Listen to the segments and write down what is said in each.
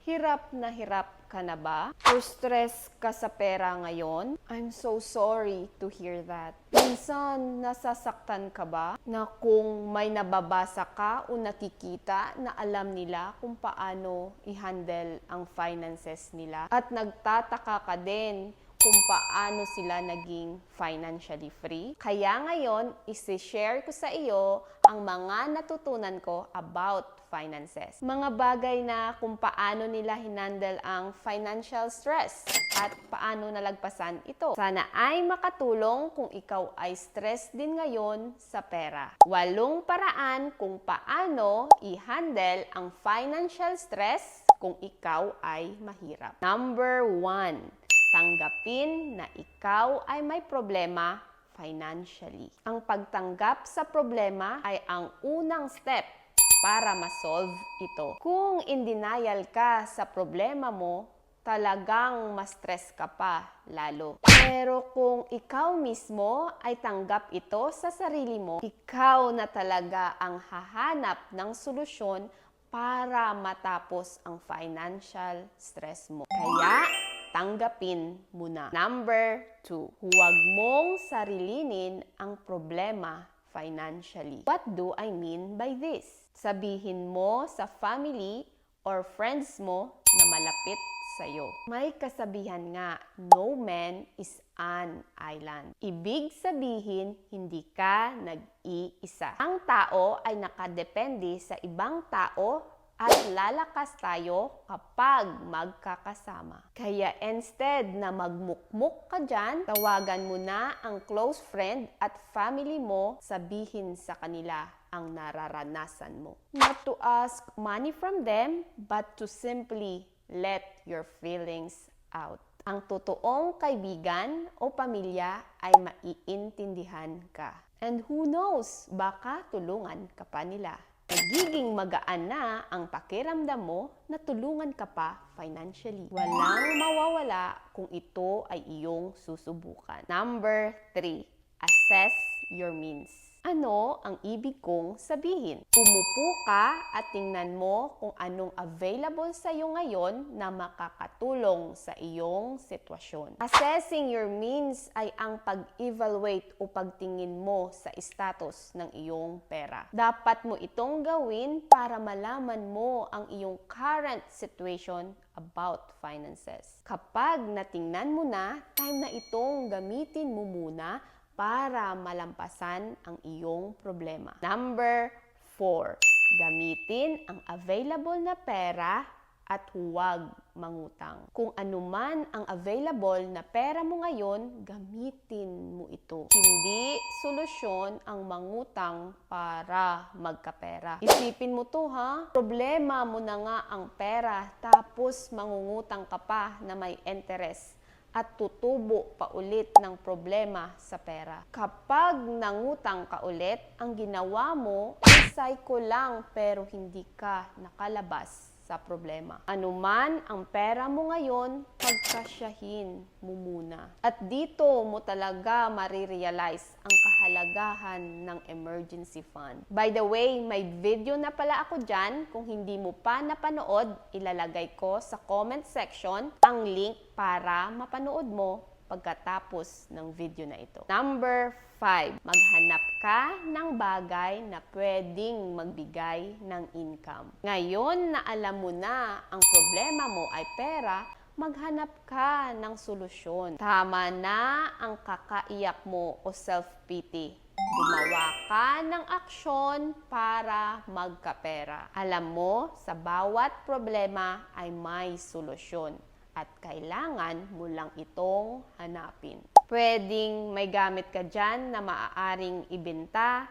Hirap ka na ba? Or stress ka sa pera ngayon? I'm so sorry to hear that. Minsan, nasasaktan ka ba na kung may nababasa ka o nakikita na alam nila kung paano i-handle ang finances nila? At nagtataka ka din kung paano sila naging financially free. Kaya ngayon, isi-share ko sa iyo ang mga natutunan ko about finances. Mga bagay na kung paano nila hinandle ang financial stress at paano nalagpasan ito. Sana ay makatulong kung ikaw ay stress din ngayon sa pera. 8 paraan kung paano i-handle ang financial stress kung ikaw ay mahirap. Number 1. Tanggapin na ikaw ay may problema financially. Ang pagtanggap sa problema ay ang unang step para ma-solve ito. Kung in denial ka sa problema mo, talagang ma-stress ka pa lalo. Pero kung ikaw mismo ay tanggap ito sa sarili mo, ikaw na talaga ang hahanap ng solusyon para matapos ang financial stress mo. Kaya, tanggapin mo na. Number 2, huwag mong sarilinin ang problema financially. What do I mean by this? Sabihin mo sa family or friends mo na malapit sa'yo. May kasabihan nga, no man is an island. Ibig sabihin, hindi ka nag-iisa. Ang tao ay nakadepende sa ibang tao at lalakas tayo kapag magkakasama. Kaya instead na magmukmuk ka dyan, tawagan mo na ang close friend at family mo, sabihin sa kanila ang nararanasan mo. Not to ask money from them, but to simply let your feelings out. Ang totoong kaibigan o pamilya ay maiintindihan ka. And who knows, baka tulungan ka pa nila. Nagiging magaan na ang pakiramdam mo na tulungan ka pa financially. Walang mawawala kung ito ay iyong susubukan. Number 3, assess your means. Ano ang ibig kong sabihin? Umupo ka at tingnan mo kung anong available sa iyo ngayon na makakatulong sa iyong sitwasyon. Assessing your means ay ang pag-evaluate o pagtingin mo sa status ng iyong pera. Dapat mo itong gawin para malaman mo ang iyong current situation about finances. Kapag natingnan mo na, time na itong gamitin mo muna para malampasan ang iyong problema. Number 4, gamitin ang available na pera at huwag mangutang. Kung anuman ang available na pera mo ngayon, gamitin mo ito. Hindi solusyon ang mangutang para magkapera. Isipin mo to ha, problema mo na nga ang pera tapos mangungutang ka pa na may interest at tutubo pa ulit ng problema sa pera. Kapag nangutang ka ulit, ang ginawa mo, cycle lang pero hindi ka nakalabas sa problema. Anuman ang pera mo ngayon, pagkasyahin mo muna. At dito mo talaga marirealize ang kahalagahan ng emergency fund. By the way, may video na pala ako dyan. Kung hindi mo pa napanood, ilalagay ko sa comment section ang link para mapanood mo pagkatapos ng video na ito. Number 5, maghanap ka ng bagay na pwedeng magbigay ng income. Ngayon na alam mo na ang problema mo ay pera, maghanap ka ng solusyon. Tama na ang kakaiyak mo o self-pity. Gumawa ka ng aksyon para magkapera. Alam mo, sa bawat problema ay may solusyon at kailangan mo lang itong hanapin. Pwedeng may gamit ka dyan na maaaring ibenta,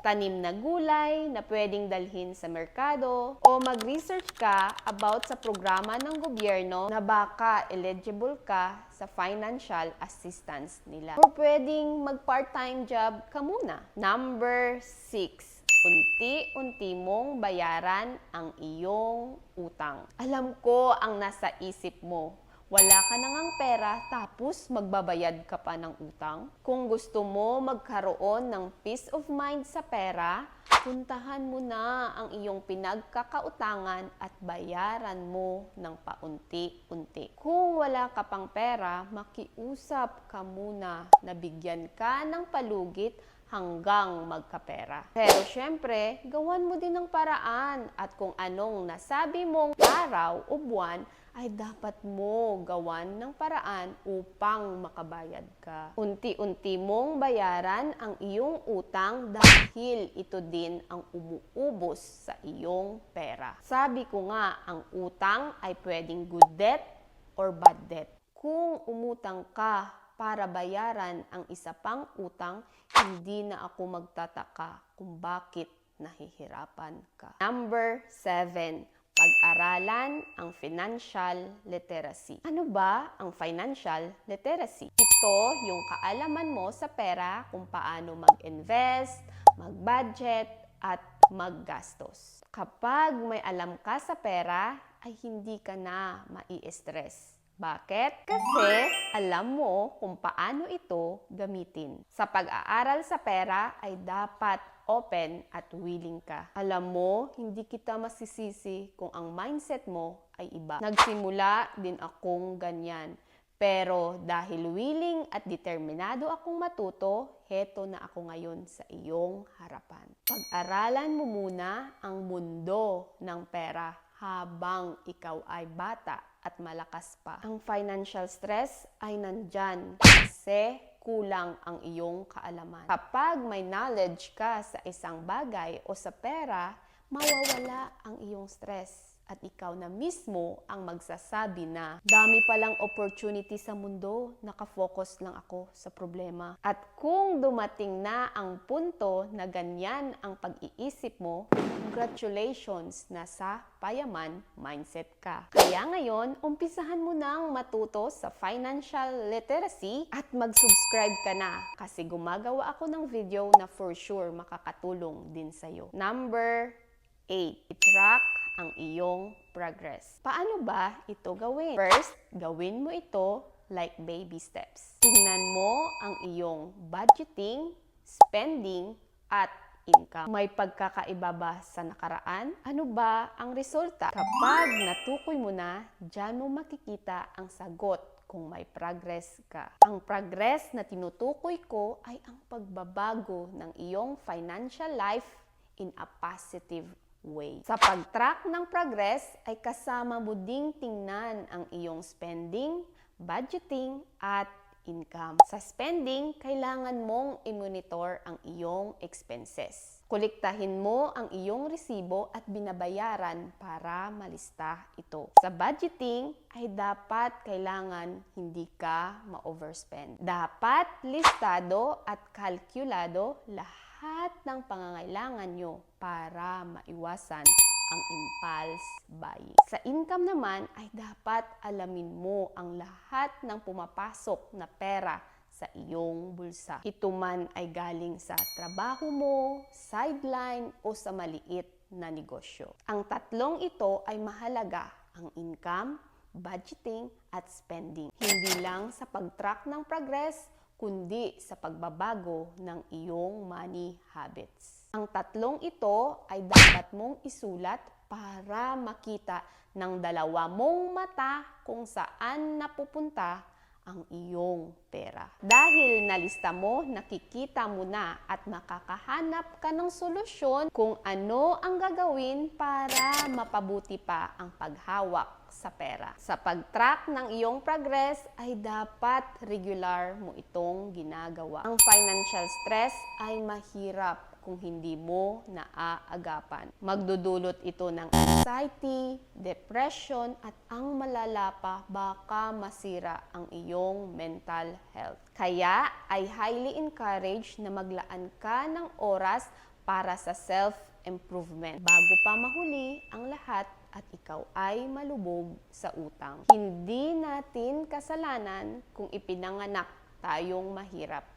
tanim na gulay na pwedeng dalhin sa merkado, o mag-research ka about sa programa ng gobyerno na baka eligible ka sa financial assistance nila. O pwedeng mag-part-time job ka muna. Number 6, unti-unti mong bayaran ang iyong utang. Alam ko ang nasa isip mo. Wala ka na ngang pera tapos magbabayad ka pa ng utang? Kung gusto mo magkaroon ng peace of mind sa pera, puntahan mo na ang iyong pinagkakautangan at bayaran mo ng paunti-unti. Kung wala ka pang pera, makiusap ka muna na bigyan ka ng palugit hanggang magkapera. Pero syempre, gawan mo din ng paraan at kung anong nasabi mong araw o buwan, ay dapat mo gawan ng paraan upang makabayad ka. Unti-unti mong bayaran ang iyong utang dahil ito din ang umuubos sa iyong pera. Sabi ko nga, ang utang ay pwedeng good debt or bad debt. Kung umutang ka para bayaran ang isa pang utang, hindi na ako magtataka kung bakit nahihirapan ka. Number 7. Pag-aralan ang financial literacy. Ano ba ang financial literacy? Ito yung kaalaman mo sa pera kung paano mag-invest, mag-budget, at maggastos. Kapag may alam ka sa pera, ay hindi ka na mai-stress. Bakit? Kasi alam mo kung paano ito gamitin. Sa pag-aaral sa pera ay dapat open at willing ka. Alam mo, hindi kita masisisi kung ang mindset mo ay iba. Nagsimula din akong ganyan. Pero dahil willing at determinado akong matuto, heto na ako ngayon sa iyong harapan. Pag-aralan mo muna ang mundo ng pera habang ikaw ay bata at malakas pa. Ang financial stress ay nandyan kasi kulang ang iyong kaalaman. Kapag may knowledge ka sa isang bagay o sa pera, mawawala ang iyong stress. At ikaw na mismo ang magsasabi na, dami palang opportunity sa mundo, nakafocus lang ako sa problema. At kung dumating na ang punto na ganyan ang pag-iisip mo, congratulations, nasa payaman mindset ka. Kaya ngayon, umpisahan mo nang matuto sa financial literacy at mag-subscribe ka na kasi gumagawa ako ng video na for sure makakatulong din sa'yo. Number 8. I-track ang iyong progress. Paano ba ito gawin? First, gawin mo ito like baby steps. Tingnan mo ang iyong budgeting, spending, at income. May pagkakaiba ba sa nakaraan? Ano ba ang resulta? Kapag natukoy mo na, diyan mo makikita ang sagot kung may progress ka. Ang progress na tinutukoy ko ay ang pagbabago ng iyong financial life in a positive way. Sa pag-track ng progress ay kasama mo ding tingnan ang iyong spending, budgeting, at income. Sa spending, kailangan mong i-monitor ang iyong expenses. Kolektahin mo ang iyong resibo at binabayaran para malista ito. Sa budgeting, ay dapat kailangan hindi ka ma-overspend. Dapat listado at kalkulado lahat ng pangangailangan nyo para maiwasan ang impulse buying. Sa income naman ay dapat alamin mo ang lahat ng pumapasok na pera sa iyong bulsa. Ito man ay galing sa trabaho mo, sideline o sa maliit na negosyo. Ang tatlong ito ay mahalaga, ang income, budgeting at spending. Hindi lang sa pag-track ng progress, kundi sa pagbabago ng iyong money habits. Ang tatlong ito ay dapat mong isulat para makita ng dalawa mong mata kung saan napupunta ang iyong pera. Dahil nalista mo, nakikita mo na at makakahanap ka ng solusyon kung ano ang gagawin para mapabuti pa ang paghawak sa pera. Sa pag-track ng iyong progress ay dapat regular mo itong ginagawa. Ang financial stress ay mahirap kung hindi mo naaagapan. Magdudulot ito ng anxiety, depression, at ang malala pa, baka masira ang iyong mental health. Kaya ay highly encouraged na maglaan ka ng oras para sa self-improvement bago pa mahuli ang lahat at ikaw ay malubog sa utang. Hindi natin kasalanan kung ipinanganak tayong mahirap.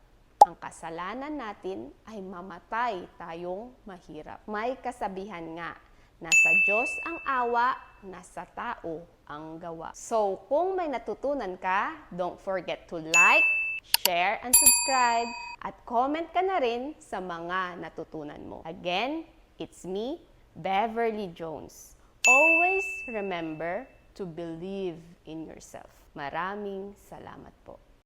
Ang kasalanan natin ay mamatay tayong mahirap. May kasabihan nga, nasa Diyos ang awa, nasa tao ang gawa. So, kung may natutunan ka, don't forget to like, share, and subscribe. At comment ka na rin sa mga natutunan mo. Again, it's me, Beverly Jones. Always remember to believe in yourself. Maraming salamat po.